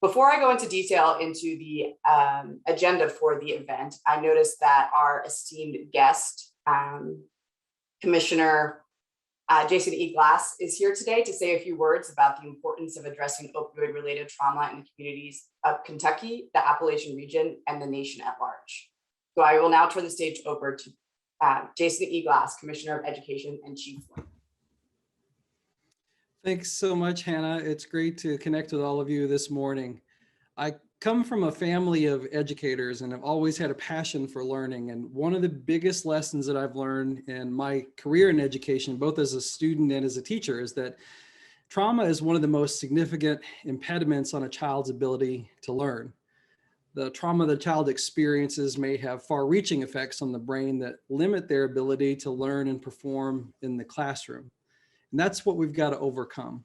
Before I go into detail into the agenda for the event, I noticed that our esteemed guest, Commissioner Jason E. Glass, is here today to say a few words about the importance of addressing opioid-related trauma in the communities of Kentucky, the Appalachian region, and the nation at large. So I will now turn the stage over to Jason E. Glass, Commissioner of Education and Chief. Thanks so much, Hannah. It's great to connect with all of you this morning. I come from a family of educators and have always had a passion for learning. And one of the biggest lessons that I've learned in my career in education, both as a student and as a teacher, is that trauma is one of the most significant impediments on a child's ability to learn. The trauma the child experiences may have far-reaching effects on the brain that limit their ability to learn and perform in the classroom. And that's what we've got to overcome.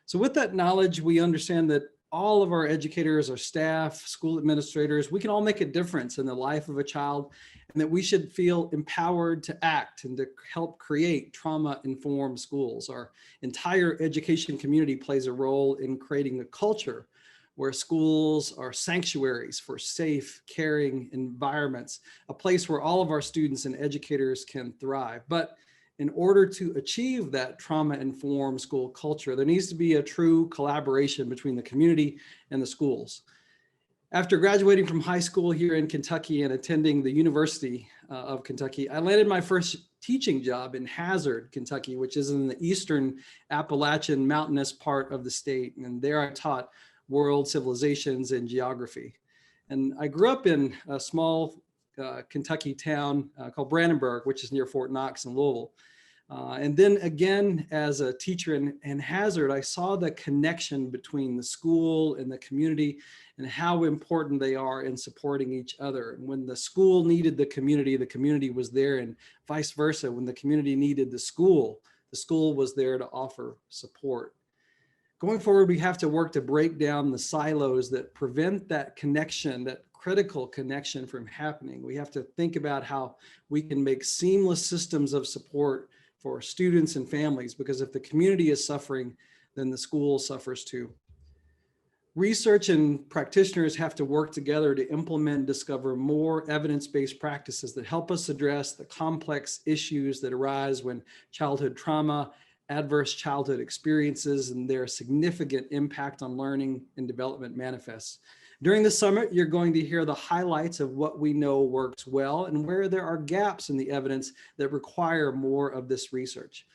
So with that knowledge, we understand that all of our educators, our staff, school administrators, we can all make a difference in the life of a child, and that we should feel empowered to act and to help create trauma-informed schools. Our entire education community plays a role in creating a culture where schools are sanctuaries for safe, caring environments, a place where all of our students and educators can thrive. But in order to achieve that trauma-informed school culture, there needs to be a true collaboration between the community and the schools. After graduating from high school here in Kentucky and attending the University of Kentucky, I landed my first teaching job in Hazard, Kentucky, which is in the eastern Appalachian mountainous part of the state. And there I taught world civilizations and geography. And I grew up in a small Kentucky town called Brandenburg, which is near Fort Knox in Louisville. And then again, as a teacher in Hazard, I saw the connection between the school and the community and how important they are in supporting each other. And when the school needed the community was there, and vice versa. When the community needed the school was there to offer support. Going forward, we have to work to break down the silos that prevent that connection, that critical connection from happening. We have to think about how we can make seamless systems of support for students and families, because if the community is suffering, then the school suffers too. Research and practitioners have to work together to implement and discover more evidence-based practices that help us address the complex issues that arise when childhood trauma, adverse childhood experiences, and their significant impact on learning and development manifests. During the summit, you're going to hear the highlights of what we know works well and where there are gaps in the evidence that require more of this research.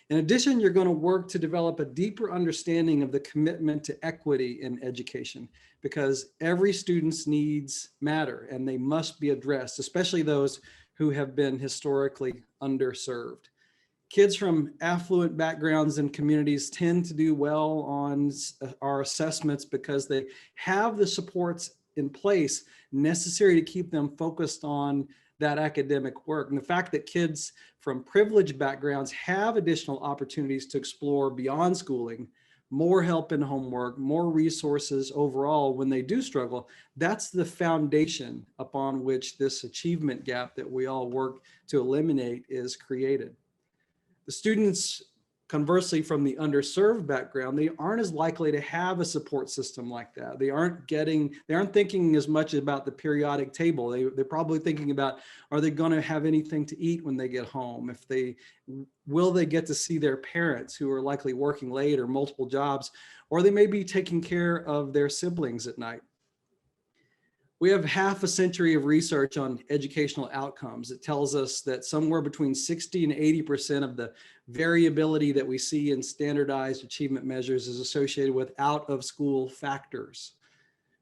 In addition, you're going to work to develop a deeper understanding of the commitment to equity in education, because every student's needs matter and they must be addressed, especially those who have been historically underserved. Kids from affluent backgrounds and communities tend to do well on our assessments because they have the supports in place necessary to keep them focused on that academic work. And the fact that kids from privileged backgrounds have additional opportunities to explore beyond schooling, more help in homework, more resources overall when they do struggle, that's the foundation upon which this achievement gap that we all work to eliminate is created. The students, conversely, from the underserved background, they aren't as likely to have a support system like that. They aren't thinking as much about the periodic table. They're probably thinking about, are they going to have anything to eat when they get home? Will they get to see their parents who are likely working late or multiple jobs, or they may be taking care of their siblings at night. We have half a century of research on educational outcomes. It tells us that somewhere between 60 and 80% of the variability that we see in standardized achievement measures is associated with out of school factors.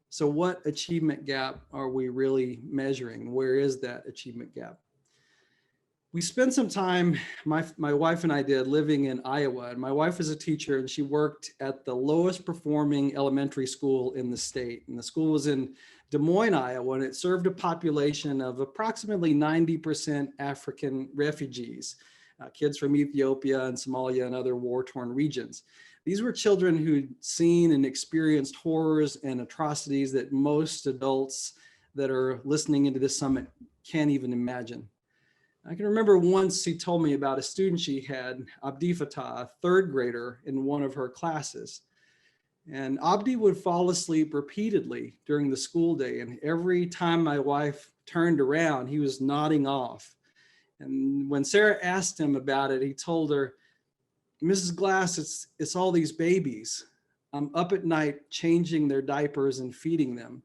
So what achievement gap are we really measuring? Where is that achievement gap? We spent some time, my wife and I did, living in Iowa. And my wife is a teacher and she worked at the lowest performing elementary school in the state. And the school was in Des Moines, Iowa, and it served a population of approximately 90% African refugees, kids from Ethiopia and Somalia and other war-torn regions. These were children who'd seen and experienced horrors and atrocities that most adults that are listening into this summit can't even imagine. I can remember once she told me about a student she had, Abdi Fatah, a third grader in one of her classes. And Abdi would fall asleep repeatedly during the school day. And every time my wife turned around, he was nodding off. And when Sarah asked him about it, he told her, "Mrs. Glass, it's all these babies. I'm up at night changing their diapers and feeding them.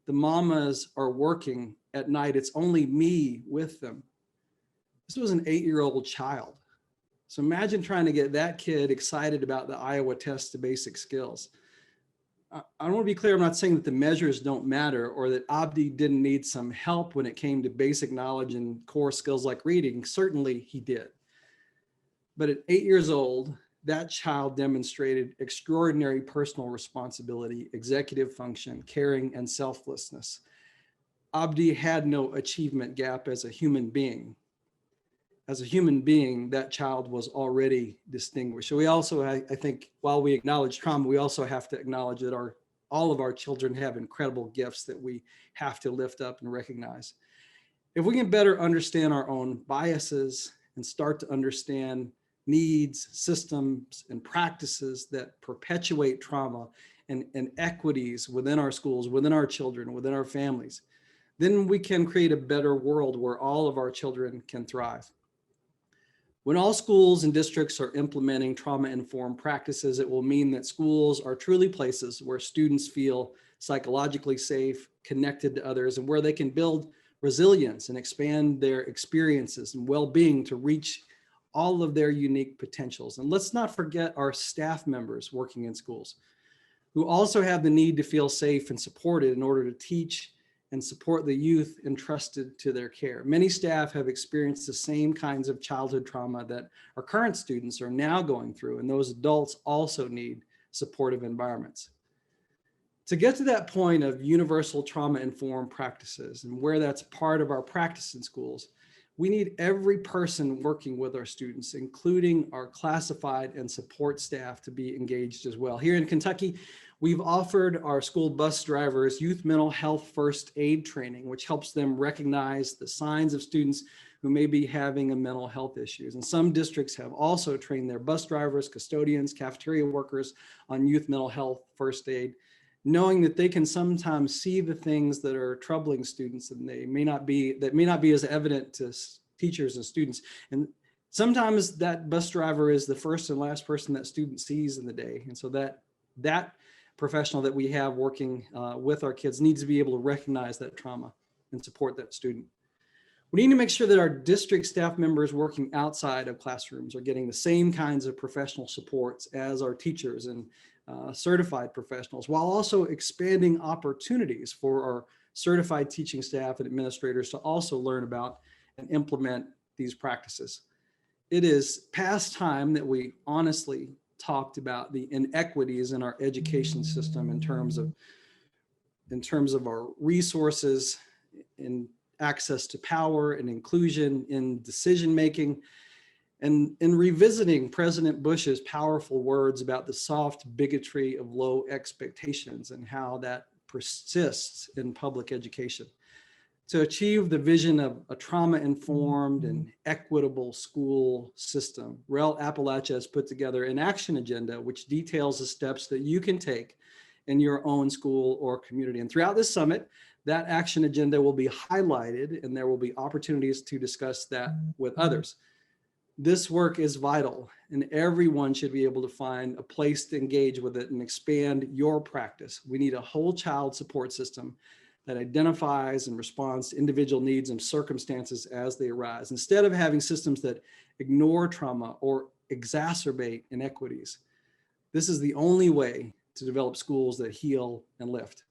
The mamas are working at night. It's only me with them." This was an 8-year-old child. So imagine trying to get that kid excited about the Iowa test to basic skills. I want to be clear, I'm not saying that the measures don't matter or that Abdi didn't need some help when it came to basic knowledge and core skills like reading. Certainly he did. But at 8 years old, that child demonstrated extraordinary personal responsibility, executive function, caring, and selflessness. Abdi had no achievement gap as a human being. As a human being, that child was already distinguished. So we also, I think, while we acknowledge trauma, we also have to acknowledge that all of our children have incredible gifts that we have to lift up and recognize. If we can better understand our own biases and start to understand needs, systems, and practices that perpetuate trauma and equities within our schools, within our children, within our families, then we can create a better world where all of our children can thrive. When all schools and districts are implementing trauma-informed practices, it will mean that schools are truly places where students feel psychologically safe, connected to others, and where they can build resilience and expand their experiences and well-being to reach all of their unique potentials. And let's not forget our staff members working in schools, who also have the need to feel safe and supported in order to teach and support the youth entrusted to their care. Many staff have experienced the same kinds of childhood trauma that our current students are now going through, and those adults also need supportive environments. To get to that point of universal trauma-informed practices and where that's part of our practice in schools, we need every person working with our students, including our classified and support staff, to be engaged as well. Here in Kentucky, we've offered our school bus drivers youth mental health first aid training, which helps them recognize the signs of students who may be having a mental health issues. And some districts have also trained their bus drivers, custodians, cafeteria workers on youth mental health first aid, knowing that they can sometimes see the things that are troubling students and they may not be as evident to teachers and students. And sometimes that bus driver is the first and last person that student sees in the day. And so that professional that we have working with our kids needs to be able to recognize that trauma and support that student. We need to make sure that our district staff members working outside of classrooms are getting the same kinds of professional supports as our teachers and certified professionals, while also expanding opportunities for our certified teaching staff and administrators to also learn about and implement these practices. It is past time that we honestly talked about the inequities in our education system in terms of our resources, in access to power and inclusion, in decision making, and in revisiting President Bush's powerful words about the soft bigotry of low expectations and how that persists in public education. To achieve the vision of a trauma-informed and equitable school system, REL Appalachia has put together an action agenda which details the steps that you can take in your own school or community. And throughout this summit, that action agenda will be highlighted and there will be opportunities to discuss that with others. This work is vital and everyone should be able to find a place to engage with it and expand your practice. We need a whole child support system that identifies and responds to individual needs and circumstances as they arise, instead of having systems that ignore trauma or exacerbate inequities. This is the only way to develop schools that heal and lift.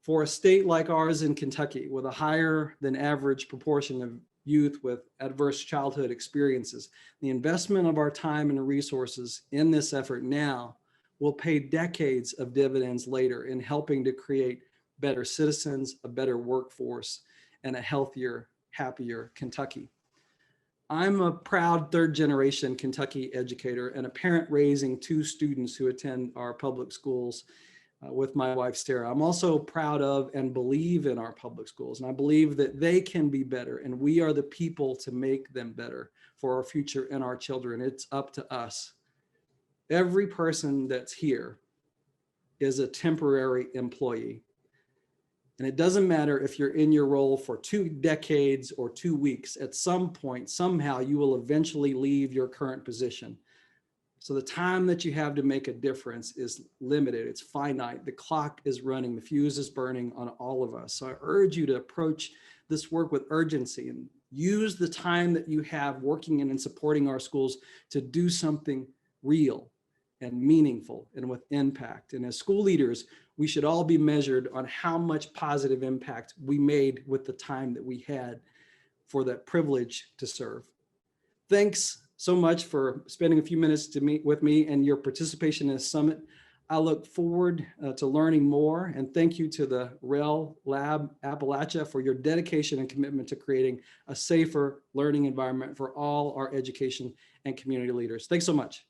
For a state like ours in Kentucky, with a higher than average proportion of youth with adverse childhood experiences, the investment of our time and resources in this effort now will pay decades of dividends later in helping to create better citizens, a better workforce, and a healthier, happier Kentucky. I'm a proud third-generation Kentucky educator and a parent raising 2 students who attend our public schools with my wife, Sarah. I'm also proud of and believe in our public schools, and I believe that they can be better, and we are the people to make them better for our future and our children. It's up to us. Every person that's here is a temporary employee. And it doesn't matter if you're in your role for 2 decades or 2 weeks, at some point, somehow you will eventually leave your current position. So the time that you have to make a difference is limited, it's finite. The clock is running, the fuse is burning on all of us. So I urge you to approach this work with urgency and use the time that you have working in and supporting our schools to do something real and meaningful and with impact. And as school leaders, we should all be measured on how much positive impact we made with the time that we had for that privilege to serve. Thanks so much for spending a few minutes to meet with me and your participation in this summit. I look forward to learning more, and thank you to the REL Lab Appalachia for your dedication and commitment to creating a safer learning environment for all our education and community leaders. Thanks so much.